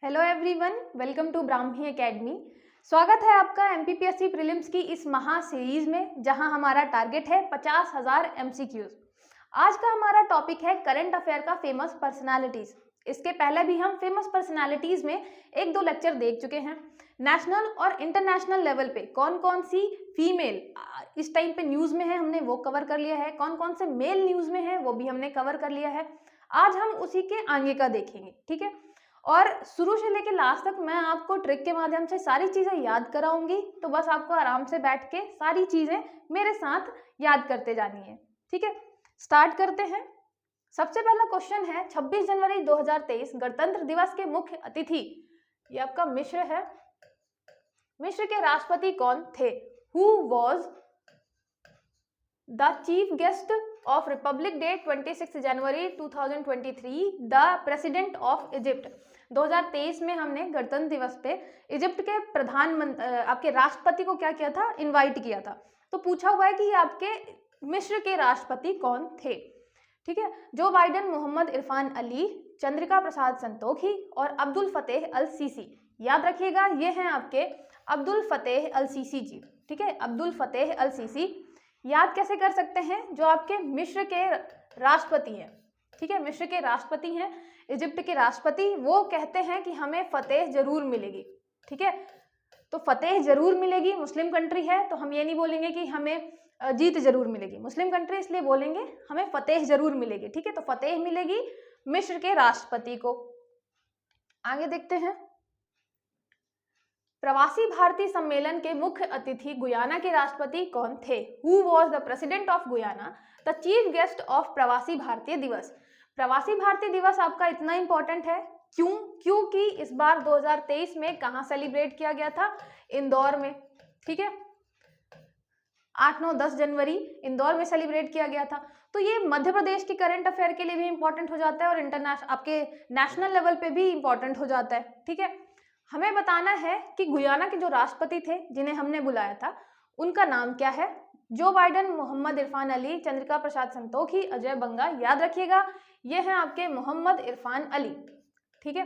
Hello everyone, welcome to Brahmi academy. स्वागत है आपका एमपीपीएससी प्रीलिम्स की इस महा सीरीज में, जहां हमारा टारगेट है 50,000 एमसीक्यूज। आज का हमारा टॉपिक है करंट अफेयर का फेमस पर्सनालिटीज। इसके पहले भी हम फेमस पर्सनालिटीज में एक दो लेक्चर देख चुके हैं। नेशनल और इंटरनेशनल लेवल पे कौन कौन सी फीमेल इस टाइम पे न्यूज में है, हमने वो कवर कर लिया है। कौन कौन से मेल न्यूज में है, वो भी हमने कवर कर लिया है। आज हम उसी के आगे का देखेंगे, ठीक है। और शुरू से लेकर लास्ट तक मैं आपको ट्रिक के माध्यम से सारी चीजें याद कराऊंगी, तो बस आपको आराम से बैठ के सारी चीजें मेरे साथ याद करते जानी है, ठीक है। स्टार्ट करते हैं। सबसे पहला क्वेश्चन है, 26 जनवरी 2023 गणतंत्र दिवस के मुख्य अतिथि, ये आपका मिस्र है। मिस्र के राष्ट्रपति कौन थे? Who was the chief guest of Republic day 26 January 2023 the president of Egypt. 2023 में हमने गणतंत्र दिवस पे इजिप्ट के प्रधानमंत्री आपके राष्ट्रपति को क्या किया था? इनवाइट किया था। तो पूछा हुआ है कि आपके मिस्र के राष्ट्रपति कौन थे, ठीक है। जो बाइडेन, मोहम्मद इरफान अली, चंद्रिका प्रसाद संतोखी और अब्दुल फतेह अल सीसी। याद रखिएगा, ये हैं आपके अब्दुल फतेह अल सीसी जी, ठीक है। अब्दुल फतेह अल सीसी याद कैसे कर सकते हैं? जो आपके मिस्र के राष्ट्रपति हैं, ठीक है। मिस्र के राष्ट्रपति हैं, इजिप्ट के राष्ट्रपति, वो कहते हैं कि हमें फतेह जरूर मिलेगी, ठीक है। तो फतेह जरूर मिलेगी, मुस्लिम कंट्री है तो हम ये नहीं बोलेंगे कि हमें जीत जरूर मिलेगी। मुस्लिम कंट्री इसलिए बोलेंगे हमें फतेह जरूर मिलेगी, ठीक है। तो फतेह मिलेगी मिस्र के राष्ट्रपति को। आगे देखते हैं। प्रवासी भारतीय सम्मेलन के मुख्य अतिथि गुयाना के राष्ट्रपति कौन थे? Who was the president of Guyana the chief guest of प्रवासी भारतीय दिवस। प्रवासी भारतीय दिवस आपका इतना इंपॉर्टेंट है क्यों? क्योंकि इस बार 2023 में कहाँ सेलिब्रेट किया गया था? इंदौर में, ठीक है। 8, 9, 10 जनवरी इंदौर में सेलिब्रेट किया गया था। तो ये मध्य प्रदेश की करंट अफेयर के लिए भी इंपॉर्टेंट हो जाता है और इंटरनेशनल आपके नेशनल लेवल पे भी इंपॉर्टेंट हो जाता है, ठीक है। हमें बताना है कि गुयाना के जो राष्ट्रपति थे जिन्हें हमने बुलाया था, उनका नाम क्या है? जो बाइडेन, मोहम्मद इरफान अली, चंद्रिका प्रसाद संतोखी, अजय बंगा। याद रखिएगा, ये हैं आपके मोहम्मद इरफान अली, ठीक है।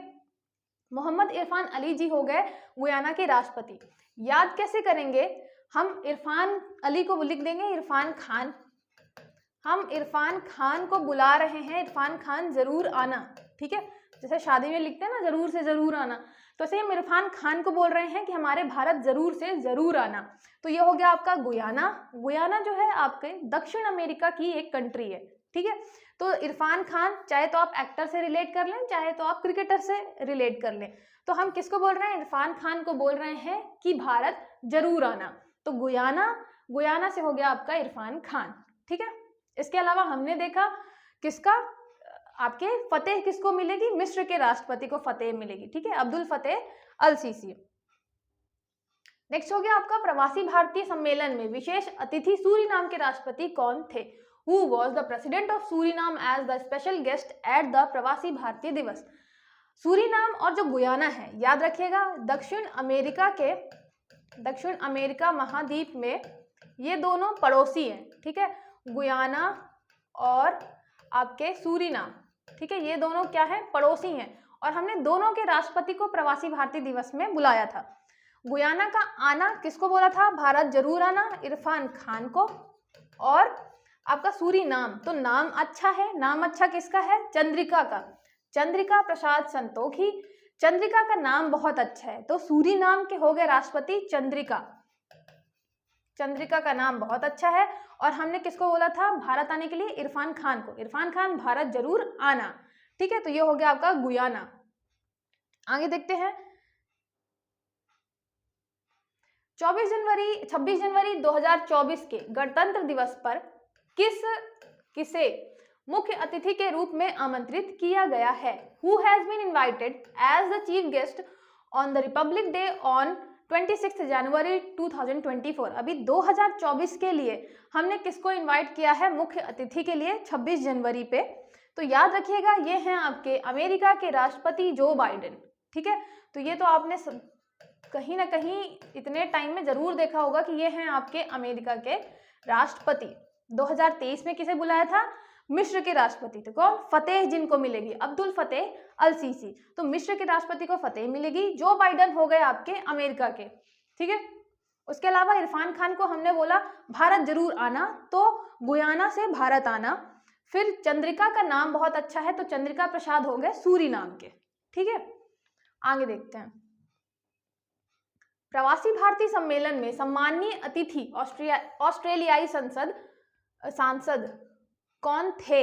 मोहम्मद इरफान अली जी हो गए गुयाना के राष्ट्रपति। याद कैसे करेंगे? हम इरफान अली को लिख देंगे इरफान खान। हम इरफान खान को बुला रहे हैं, इरफान खान जरूर आना, ठीक है। जैसे शादी में लिखते हैं ना, जरूर से जरूर आना, तो ऐसे हम इरफान खान को बोल रहे हैं कि हमारे भारत जरूर से जरूर आना। तो ये हो गया आपका गुयाना। गुयाना जो है आपके दक्षिण अमेरिका की एक कंट्री है, ठीक है। तो इरफान खान, चाहे तो आप एक्टर से रिलेट कर लें, चाहे तो आप क्रिकेटर से रिलेट कर लें। तो हम किसको बोल रहे हैं? इरफान खान को बोल रहे हैं कि भारत जरूर आना। तो गुयाना से हो गया आपका इरफान खान, ठीक है। इसके अलावा हमने देखा किसका, आपके फतेह किसको मिलेगी? मिस्र के राष्ट्रपति को फतेह मिलेगी, ठीक है, अब्दुल फतेह अल सीसी। नेक्स्ट हो गया आपका प्रवासी भारतीय सम्मेलन में विशेष अतिथि सूरीनाम के राष्ट्रपति कौन थे? Who was the president of Suriname as the special guest at the Pravasi Bharatiya दिवस। सूरीनाम और जो गुयाना है, याद रखिएगा, दक्षिण अमेरिका महाद्वीप में ये दोनों पड़ोसी हैं, ठीक है। गुयाना और आपके सूरीनाम, ठीक है, ये दोनों क्या है? पड़ोसी हैं। और हमने दोनों के राष्ट्रपति को प्रवासी भारतीय दिवस में बुलाया था। गुयाना का आना किसको बोला था? भारत जरूर आना, इरफान खान को। और आपका सूरीनाम, तो नाम अच्छा है। नाम अच्छा किसका है? चंद्रिका का, चंद्रिका प्रसाद संतोखी। चंद्रिका का नाम बहुत अच्छा है, तो सूरीनाम के हो गए राष्ट्रपति चंद्रिका। चंद्रिका का नाम बहुत अच्छा है। और हमने किसको बोला था भारत आने के लिए? इरफान खान को। इरफान खान भारत जरूर आना, ठीक है। तो ये हो गया आपका गुयाना। आगे देखते हैं। 26 जनवरी 2024 के गणतंत्र दिवस पर किसे मुख्य अतिथि के रूप में आमंत्रित किया गया है? Who has been invited as the chief guest on the Republic Day on 26 January 2024। अभी 2024 के लिए हमने किसको इनवाइट किया है मुख्य अतिथि के लिए? 26 जनवरी पे। तो याद रखिएगा, ये हैं आपके अमेरिका के राष्ट्रपति जो बाइडेन, ठीक है। तो ये तो आपने कहीं ना कहीं इतने टाइम में जरूर देखा होगा कि ये हैं आपके अमेरिका के राष्ट्रपति। 2023 में किसे बुलाया था? मिस्र के राष्ट्रपति थे। कौन? फतेह जिनको मिलेगी, अब्दुल फतेह अल सीसी। तो मिस्र के राष्ट्रपति को फतेह मिलेगी। जो बाइडेन हो गए आपके अमेरिका के, ठीक है। उसके अलावा इरफान खान को हमने बोला भारत जरूर आना, तो गुयाना से भारत आना। फिर चंद्रिका का नाम बहुत अच्छा है, तो चंद्रिका प्रसाद हो गए सूरीनाम के, ठीक है। आगे देखते हैं। प्रवासी भारतीय सम्मेलन में सम्माननीय अतिथि ऑस्ट्रेलियाई सांसद कौन थे?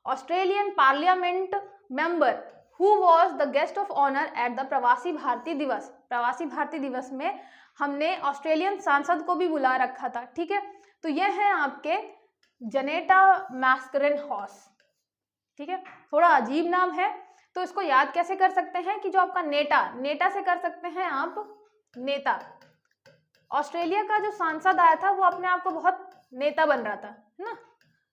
Australian parliament member who was the guest of honour at the Pravasi Bharatiya दिवस। प्रवासी भारतीय दिवस में हमने ऑस्ट्रेलियन सांसद को भी बुला रखा था, ठीक है। तो ये है आपके जनेटा मैस्करेनहॉस, ठीक है। थोड़ा अजीब नाम है, तो इसको याद कैसे कर सकते हैं कि जो आपका नेटा से कर सकते हैं आप नेता। ऑस्ट्रेलिया का जो सांसद आया था वो अपने आप को बहुत नेता बन रहा था, है ना,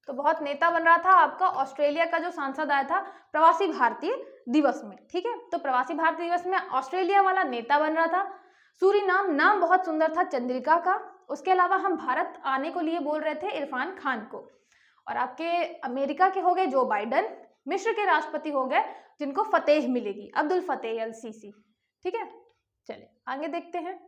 तो बहुत नेता बन रहा था आपका ऑस्ट्रेलिया का जो सांसद आया था प्रवासी भारतीय दिवस में, ठीक है। तो प्रवासी भारतीय दिवस में ऑस्ट्रेलिया वाला नेता बन रहा था। सूरीनाम नाम बहुत सुंदर था चंद्रिका का। उसके अलावा हम भारत आने को लिए बोल रहे थे इरफान खान को। और आपके अमेरिका के हो गए जो बाइडेन, मिस्र के राष्ट्रपति हो गए जिनको फतेह मिलेगी, अब्दुल फतेह अल सीसी, ठीक है। चलिए आगे देखते हैं।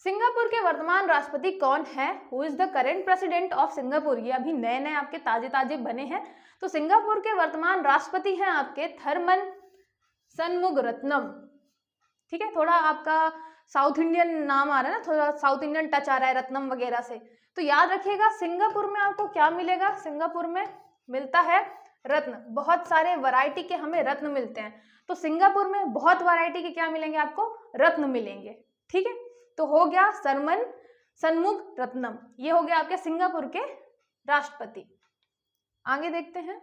सिंगापुर के वर्तमान राष्ट्रपति कौन है? Who is the current president of Singapore. ये अभी नए नए आपके ताजे बने हैं। तो सिंगापुर के वर्तमान राष्ट्रपति हैं आपके थरमन शनमुगरत्नम, ठीक है। थोड़ा आपका साउथ इंडियन नाम आ रहा है ना, थोड़ा साउथ इंडियन टच आ रहा है रत्नम वगैरह से, तो याद रखिएगा सिंगापुर में आपको क्या मिलेगा? सिंगापुर में मिलता है रत्न। बहुत सारे वैरायटी के हमें रत्न मिलते हैं, तो सिंगापुर में बहुत वैरायटी के क्या मिलेंगे आपको? रत्न मिलेंगे, ठीक है। तो हो गया सरमन शनमुगरत्नम, ये हो गया आपके सिंगापुर के राष्ट्रपति। आगे देखते हैं।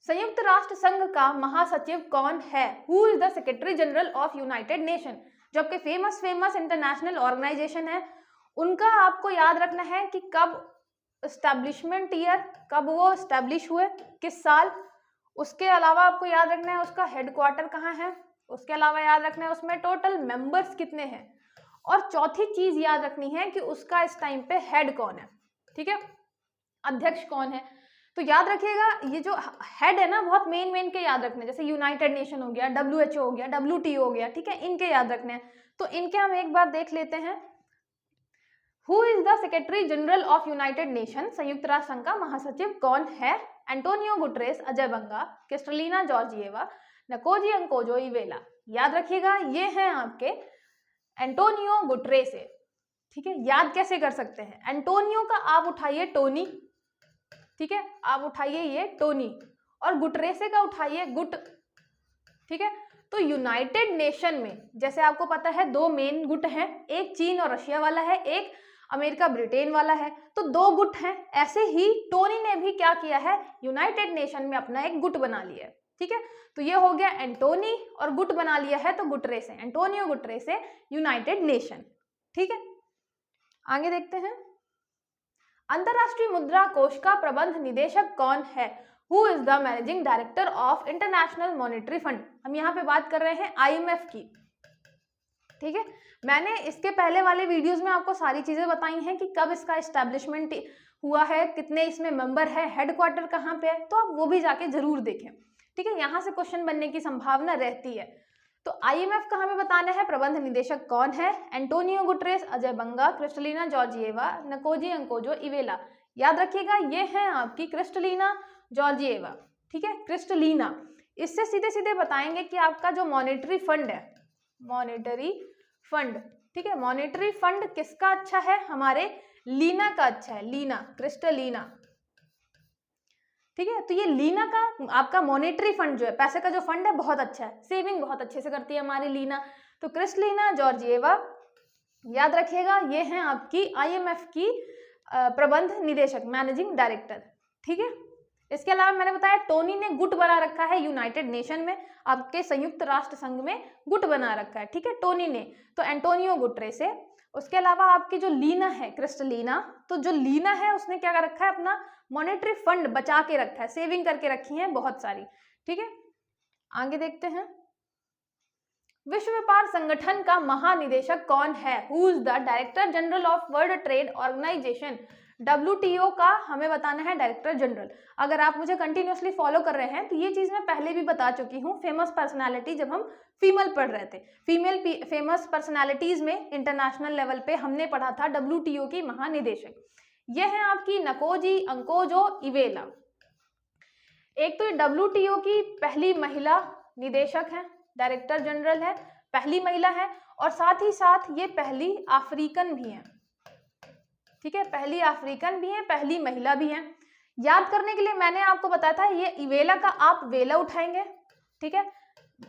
संयुक्त राष्ट्र संघ का महासचिव कौन है? Who is the secretary general of United nation. जो आपके फेमस इंटरनेशनल ऑर्गेनाइजेशन है, उनका आपको याद रखना है कि कब एस्टैब्लिशमेंट ईयर, कब वो एस्टैब्लिश हुए, किस साल। उसके अलावा आपको याद रखना है उसका हेडक्वार्टर कहाँ है। उसके अलावा याद रखना है उसमें टोटल मेंबर्स कितने हैं। और चौथी चीज याद रखनी है कि उसका इस टाइम पे हेड कौन है, ठीक है, अध्यक्ष कौन है। तो याद रखिएगा ये जो हेड है ना, बहुत मेन के याद रखने, जैसे यूनाइटेड नेशन हो गया, WHO हो गया, WTO हो गया, ठीक है, इनके याद रखने हैं। तो इनके हम एक बार देख लेते हैं। Who is the secretary general of United nation. संयुक्त राष्ट्र संघ का महासचिव कौन है? एंटोनियो गुटरेस, अजय बंगा, क्रिस्टलिना जॉर्जिएवा, नकोजी अंकोजो इवेला। याद रखिएगा ये हैं आपके एंटोनियो गुटरेस, ठीक है। याद कैसे कर सकते हैं? एंटोनियो का आप उठाइए टोनी, ठीक है, आप उठाइए ये टोनी, और गुटरेसे का उठाइए गुट, ठीक है। तो यूनाइटेड नेशन में जैसे आपको पता है दो मेन गुट हैं, एक चीन और रशिया वाला है, एक अमेरिका ब्रिटेन वाला है, तो दो गुट हैं। ऐसे ही टोनी ने भी क्या किया है? यूनाइटेड नेशन में अपना एक गुट बना लिया है, ठीक है। तो ये हो गया एंटोनी, और गुट बना लिया है तो गुटरेसे, एंटोनियो गुटरेसे यूनाइटेड नेशन, ठीक है। आगे देखते हैं। अंतरराष्ट्रीय मुद्रा कोष का प्रबंध निदेशक कौन है? Who is the managing director of international monetary fund. हम यहाँ पे बात कर रहे हैं IMF की, ठीक है। मैंने इसके पहले वाले वीडियोस में आपको सारी चीजें बताई हैं कि कब इसका एस्टैब्लिशमेंट हुआ है, कितने इसमें मेंबर है, हेडक्वार्टर कहाँ पे है, तो आप वो भी जाके जरूर देखें, ठीक है। यहाँ से क्वेश्चन बनने की संभावना रहती है। तो IMF का हमें बताना है प्रबंध निदेशक कौन है? एंटोनियो गुटरेस, अजय बंगा, क्रिस्टलिना जॉर्जिएवा, नकोजी अंकोजो इवेला। याद रखिएगा ये है आपकी क्रिस्टलिना जॉर्जिएवा, ठीक है, क्रिस्टलिना। इससे सीधे सीधे बताएंगे कि आपका जो मॉनेटरी फंड है, मॉनेटरी फंड, ठीक है, मॉनेटरी फंड किसका अच्छा है? हमारे लीना का अच्छा है, लीना, क्रिस्टलिना, ठीक है। तो ये लीना का आपका मॉनेटरी फंड जो है, पैसे का जो फंड है, बहुत अच्छा है, सेविंग बहुत अच्छे से करती है हमारी लीना। तो क्रिस्टलिना जॉर्जिएवा, याद रखिएगा ये हैं आपकी IMF की प्रबंध निदेशक, मैनेजिंग डायरेक्टर, ठीक है। इसके अलावा मैंने बताया टोनी ने गुट बना रखा है यूनाइटेड नेशन में, आपके संयुक्त राष्ट्र संघ में गुट बना रखा है, ठीक है, टोनी ने। तो एंटोनियो गुटरेस है। उसके अलावा आपकी जो लीना है, क्रिस्टलिना, तो जो लीना है उसने क्या कर रखा है? अपना मॉनेटरी फंड बचा के रखा है, सेविंग करके रखी है बहुत सारी, ठीक है। आगे देखते हैं। विश्व व्यापार संगठन का महानिदेशक कौन है? Who is the director general of World Trade Organization. WTO का हमें बताना है डायरेक्टर जनरल। अगर आप मुझे कंटिन्यूसली फॉलो कर रहे हैं तो ये चीज़ मैं पहले भी बता चुकी हूँ, फेमस पर्सनालिटी जब हम फीमेल पढ़ रहे थे, फीमेल फेमस पर्सनालिटीज़ में इंटरनेशनल लेवल पे हमने पढ़ा था WTO की महानिदेशक। ये है आपकी नकोजी अंकोजो इवेला। एक तो ये WTO की पहली महिला निदेशक है, डायरेक्टर जनरल है, पहली महिला है, और साथ ही साथ ये पहली अफ्रीकन भी है। ठीक है, पहली अफ्रीकन भी है, पहली महिला भी है। याद करने के लिए मैंने आपको बताया था ये इवेला का आप वेला उठाएंगे, ठीक है,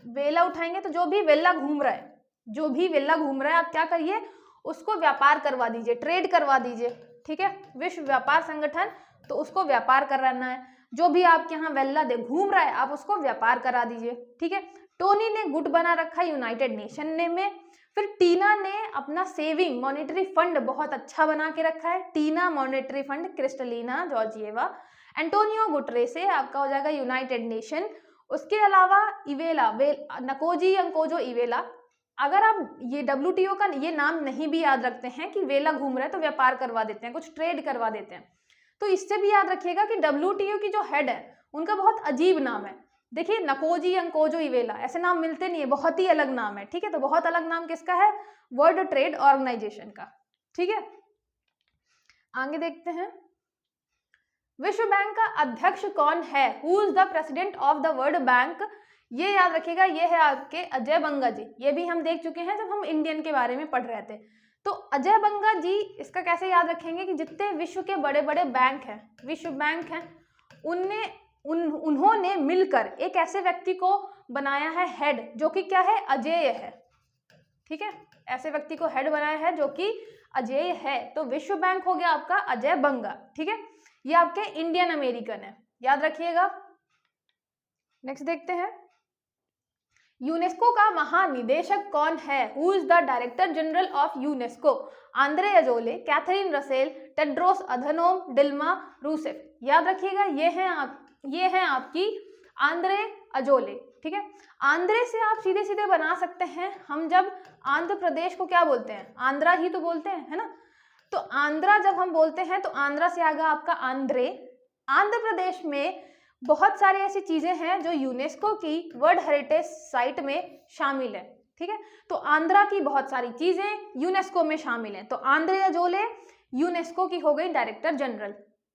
वेला उठाएंगे तो जो भी वेला घूम रहा है, जो भी वेला घूम रहा है आप क्या करिए, उसको व्यापार करवा दीजिए, ट्रेड करवा दीजिए। ठीक है, विश्व व्यापार संगठन, तो उसको व्यापार कराना है। जो भी आपके यहाँ वेला दे घूम रहा है आप उसको व्यापार करा दीजिए। ठीक है, टोनी ने गुट बना रखा है यूनाइटेड नेशन ने में। फिर टीना ने अपना सेविंग मॉनेटरी फंड बहुत अच्छा बना के रखा है, टीना Monetary Fund, Kristalina Georgieva. Antonio Guterres से आपका हो जाएगा यूनाइटेड नेशन। उसके अलावा इवेला, नकोजी अंकोजो इवेला। अगर आप ये WTO का ये नाम नहीं भी याद रखते हैं कि वेला घूम रहा है तो व्यापार करवा देते हैं, कुछ ट्रेड करवा देते हैं, तो इससे भी याद रखिएगा कि WTO की जो हेड है उनका बहुत अजीब नाम है। देखिए, नकोजी अंकोजो इवेला, ऐसे नाम मिलते नहीं है, बहुत ही अलग नाम है। ठीक है, तो बहुत अलग नाम किसका है, वर्ल्ड ट्रेड ऑर्गेनाइजेशन का। ठीक है, आगे देखते हैं, विश्व बैंक का अध्यक्ष कौन है, who is the president of the world bank. ये याद रखिएगा, ये है आपके अजय बंगा जी। ये भी हम देख चुके हैं जब हम इंडियन के बारे में पढ़ रहे थे। तो अजय बंगा जी, इसका कैसे याद रखेंगे कि जितने विश्व के बड़े बड़े बैंक हैं, विश्व बैंक हैं, उन्होंने मिलकर एक ऐसे व्यक्ति को बनाया है हेड, जो कि क्या है, अजेय है। ठीक है, ऐसे व्यक्ति को हेड बनाया है जो कि अजेय है। तो विश्व बैंक हो गया आपका अजय बंगा। ठीक है, ये आपके इंडियन अमेरिकन है, याद रखिएगा। नेक्स्ट देखते हैं, यूनेस्को का महानिदेशक कौन है, who is the director general of UNESCO. Audrey Azoulay, Catherine Russell, Tedros Adhanom, Dilma Rousseff. याद रखिएगा, ये है आपकी आंद्रे अजोले। ठीक है, आंद्रे से आप सीधे सीधे बना सकते हैं, हम जब आंध्र प्रदेश को क्या बोलते हैं, आंध्रा ही तो बोलते हैं, है ना। तो आंध्रा जब हम बोलते हैं तो आंध्रा से आएगा आपका आंध्रे। आंध्र प्रदेश में बहुत सारी ऐसी चीजें हैं जो यूनेस्को की वर्ल्ड हेरिटेज साइट में शामिल है। ठीक है, तो आंध्रा की बहुत सारी चीजें यूनेस्को में शामिल हैं। तो आंद्रे अजोले यूनेस्को की हो गई डायरेक्टर जनरल।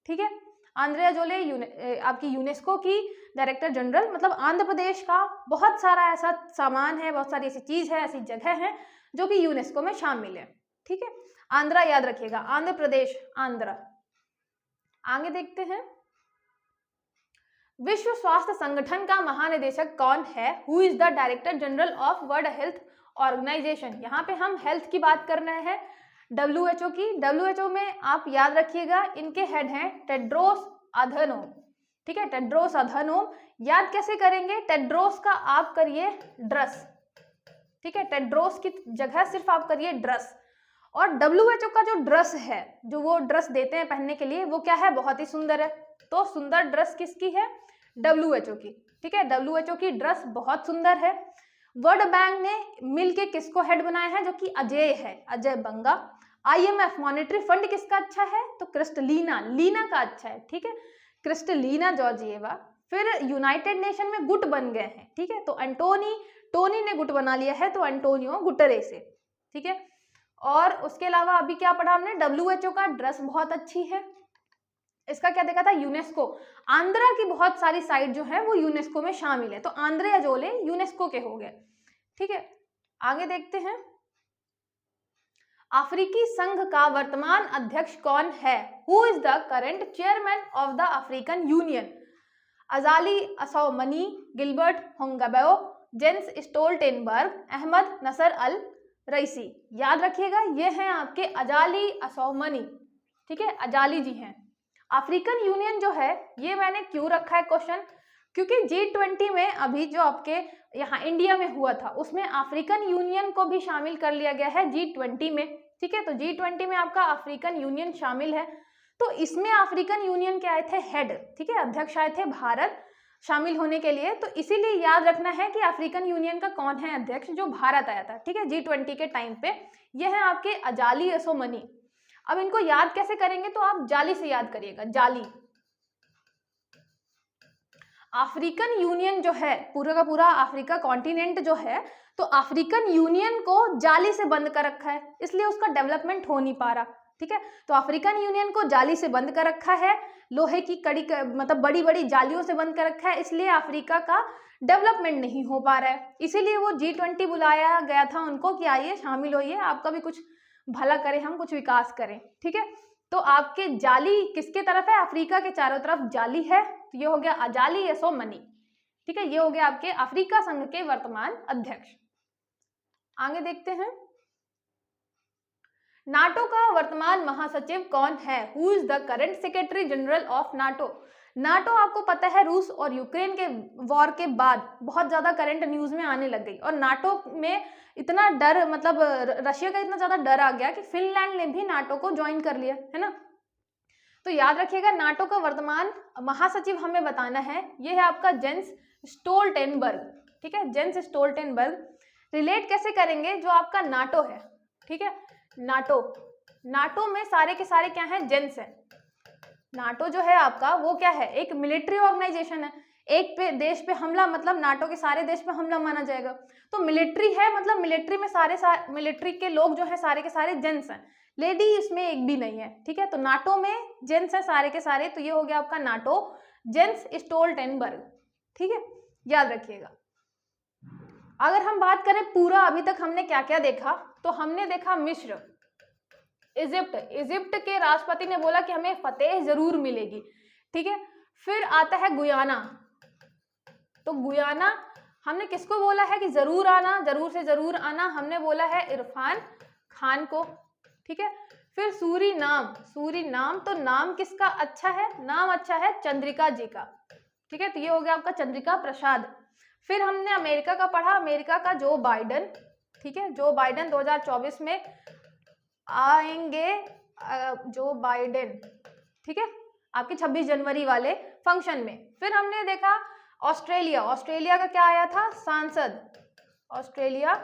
ठीक है, आंद्रे अजोले आपकी यूनेस्को की डायरेक्टर जनरल, मतलब आंध्र प्रदेश का बहुत सारा ऐसा सामान है, बहुत सारी ऐसी चीज है, ऐसी जगह है जो कि यूनेस्को में शामिल है। ठीक है, आंध्रा याद रखिएगा, आंध्र प्रदेश, आंध्रा। आगे देखते हैं, विश्व स्वास्थ्य संगठन का महानिदेशक कौन है, who is the director general of World Health Organization. यहाँ पे हम हेल्थ की बात कर रहे हैं, WHO की। WHO में आप याद रखिएगा, इनके हेड हैं टेड्रोस अधनोम। ठीक है, टेड्रोस अधनोम। याद कैसे करेंगे, टेड्रोस का आप करिए ड्रस। ठीक है, टेड्रोस की जगह सिर्फ आप करिए ड्रस। और WHO का जो ड्रेस है, जो वो ड्रेस देते हैं पहनने के लिए, वो क्या है, बहुत ही सुंदर है। तो सुंदर ड्रेस किसकी है, WHO की। ठीक है, WHO की ड्रेस बहुत सुंदर है। वर्ल्ड बैंक ने मिलके किसको हेड बनाया है, जो कि अजय है, अजय बंगा। IMF मॉनेटरी फंड किसका अच्छा है, तो क्रिस्टलिना, लीना का अच्छा है। ठीक है, क्रिस्टलिना जॉर्जिएवा। फिर यूनाइटेड नेशन में गुट बन गए हैं। ठीक है, तो टोनी ने गुट बना लिया है, तो एंटोनियो गुटरेस से। ठीक है, और उसके अलावा अभी क्या पढ़ा हमने, WHO का ड्रेस बहुत अच्छी है। इसका क्या देखा था, यूनेस्को। आंध्रा की बहुत सारी साइट जो है वो यूनेस्को में शामिल है, तो आंद्रे अजोले यूनेस्को के हो गए। ठीक है, आगे देखते हैं, अफ्रीकी संघ का वर्तमान अध्यक्ष कौन है, who is the current chairman of the African Union. Azali Assoumani, Gilbert Houngbo, Jens Stoltenberg, Ahmed Naser Al Raisi. याद रखिएगा, ये हैं आपके अजाली असौमनी। ठीक है, अजाली जी हैं। अफ्रीकन यूनियन जो है, ये मैंने क्यों रखा है क्वेश्चन, क्योंकि G20 में अभी जो आपके यहाँ इंडिया में हुआ था, उसमें अफ्रीकन यूनियन को भी शामिल कर लिया गया है G20 में। ठीक है, तो G20 में आपका अफ्रीकन यूनियन शामिल है। तो इसमें अफ्रीकन यूनियन के आए थे हेड। ठीक है, अध्यक्ष आए थे भारत शामिल होने के लिए। तो इसीलिए याद रखना है कि अफ्रीकन यूनियन का कौन है अध्यक्ष, जो भारत आया था। ठीक है, G20 के टाइम पे। यह है आपके अजाली असौमनी। अब इनको याद कैसे करेंगे, तो आप जाली से याद करिएगा, जाली। अफ्रीकन यूनियन जो है, पूरा का पूरा अफ्रीका कॉन्टिनेंट जो है, तो अफ्रीकन यूनियन को जाली से बंद कर रखा है, इसलिए उसका डेवलपमेंट हो नहीं पा रहा। ठीक है, तो अफ्रीकन यूनियन को जाली से बंद कर रखा है, लोहे की कड़ी मतलब बड़ी बड़ी जालियों से बंद कर रखा है, इसलिए अफ्रीका का डेवलपमेंट नहीं हो पा रहा है। इसीलिए वो G20 बुलाया गया था उनको कि आइए शामिल होइए, आपका भी कुछ भला करें, हम कुछ विकास करें। ठीक है, तो आपके जाली किसके तरफ है, अफ्रीका के चारों तरफ जाली है, तो ये हो गया अजाली यसोमनी। ठीक है, ये हो गया आपके अफ्रीका संघ के वर्तमान अध्यक्ष। आगे देखते हैं, नाटो का वर्तमान महासचिव कौन है, who is the current secretary general of NATO. NATO आपको पता है रूस और यूक्रेन के वॉर के बाद बहुत ज्यादा करंट न्यूज में आने लग गई, और नाटो में इतना डर, मतलब रशिया का इतना ज्यादा डर आ गया कि फिनलैंड ने भी नाटो को ज्वाइन कर लिया है ना। तो याद रखिएगा, नाटो का वर्तमान महासचिव हमें बताना है, ये है आपका जेंस स्टोल्टेनबर्ग। ठीक है, जेंस स्टोल्टेनबर्ग। रिलेट कैसे करेंगे, जो आपका नाटो है, ठीक है, नाटो में सारे के सारे क्या हैं, जेंस है। नाटो जो है आपका वो क्या है, एक मिलिट्री ऑर्गेनाइजेशन है, एक पे देश पे हमला, मतलब नाटो के सारे देश पे हमला माना जाएगा, तो मिलिट्री है, मतलब मिलिट्री में सारे मिलिट्री के लोग जो है सारे के सारे जेंट्स हैं, लेडी इसमें एक भी नहीं है। ठीक है, तो नाटो में जेंट्स है सारे के सारे, तो ये हो गया आपका नाटो, जेंस स्टोल्टेनबर्ग। ठीक है, याद रखिएगा। अगर हम बात करें पूरा अभी तक हमने क्या क्या देखा, तो हमने देखा मिस्र, इजिप्ट के राष्ट्रपति ने बोला कि हमें फतेह जरूर मिलेगी। ठीक है, फिर आता है गुयाना, तो गुयाना हमने किसको बोला है कि जरूर आना, जरूर से जरूर आना, हमने बोला है इरफान खान को। ठीक है, फिर सूरीनाम, तो नाम किसका अच्छा है, नाम अच्छा है चंद्रिका जी का। ठीक है, तो ये हो गया आपका चंद्रिका प्रसाद। फिर हमने अमेरिका का पढ़ा, अमेरिका का जो बाइडन। ठीक है, जो बाइडन 2024 में आएंगे, जो बाइडेन, ठीक है, आपके 26 जनवरी वाले फंक्शन में। फिर हमने देखा ऑस्ट्रेलिया का क्या आया था, ऑस्ट्रेलिया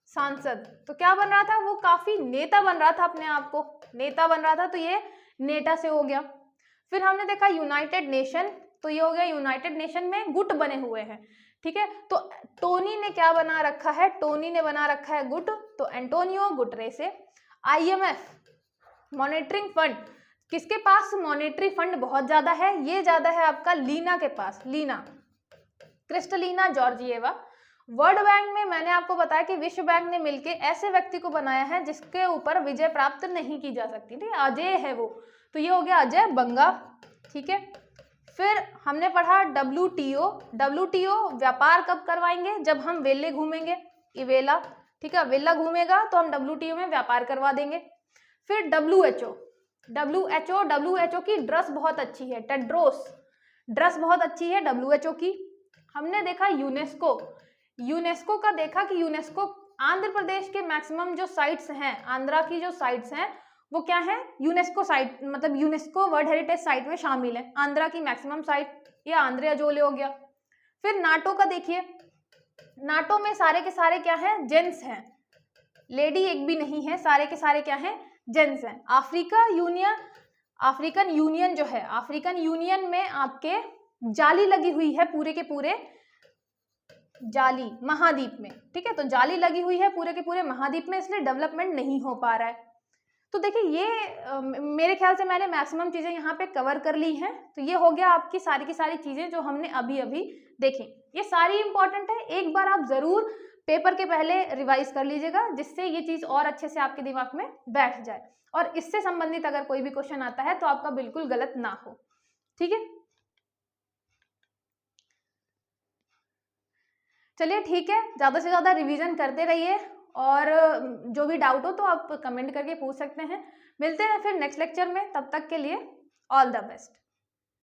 सांसद, तो क्या बन रहा था, वो काफी नेता बन रहा था, अपने आप को नेता बन रहा था, तो ये नेता से हो गया। फिर हमने देखा यूनाइटेड नेशन, तो ये हो गया यूनाइटेड नेशन में गुट बने हुए हैं। ठीक है, तो टोनी ने क्या बना रखा है, टोनी ने बना रखा है गुट, तो Antonio Guterres. IMF monitoring fund, किसके पास मॉनेटरी फंड बहुत ज्यादा है, ये ज्यादा है आपका लीना के पास, Lina Kristalina Georgieva. World Bank में मैंने आपको बताया कि विश्व बैंक ने मिलकर ऐसे व्यक्ति को बनाया है जिसके ऊपर विजय प्राप्त नहीं की जा सकती, ठीक है, अजय है वो, तो ये हो गया अजय बंगा। ठीक है, फिर हमने पढ़ा WTO व्यापार कब करवाएंगे, जब हम वेले घूमेंगे, इवेला। ठीक है, वेला घूमेगा तो हम WTO में व्यापार करवा देंगे। फिर WHO की ड्रेस बहुत अच्छी है, टेड्रोस ड्रेस बहुत अच्छी है WHO की। हमने देखा यूनेस्को का देखा कि यूनेस्को आंध्र प्रदेश के मैक्सिमम जो साइट्स हैं, आंध्रा की जो साइट्स हैं वो क्या है, यूनेस्को साइट, मतलब यूनेस्को वर्ल्ड हेरिटेज साइट में शामिल है, आंध्रा की मैक्सिमम साइट, ये आंध्र अजोले हो गया। फिर नाटो का देखिए, नाटो में सारे के सारे क्या हैं, जेंट्स हैं, लेडी एक भी नहीं है, सारे के सारे क्या हैं, जेंट्स हैं। अफ्रीकन यूनियन जो है, अफ्रीकन यूनियन में आपके जाली लगी हुई है पूरे के पूरे जाली महाद्वीप में। ठीक है, तो जाली लगी हुई है पूरे के पूरे महाद्वीप में, इसलिए डेवलपमेंट नहीं हो पा रहा है। तो देखिए ये मेरे ख्याल से मैंने मैक्सिमम चीजें यहाँ पे कवर कर ली हैं। तो ये हो गया आपकी सारी की सारी चीजें जो हमने अभी अभी देखी, ये सारी इंपॉर्टेंट है, एक बार आप जरूर पेपर के पहले रिवाइज कर लीजिएगा, जिससे ये चीज और अच्छे से आपके दिमाग में बैठ जाए, और इससे संबंधित अगर कोई भी क्वेश्चन आता है तो आपका बिल्कुल गलत ना हो। ठीक है, चलिए ठीक है, ज्यादा से ज्यादा रिवीजन करते रहिए, और जो भी डाउट हो तो आप कमेंट करके पूछ सकते हैं। मिलते हैं फिर नेक्स्ट लेक्चर में, तब तक के लिए ऑल द बेस्ट।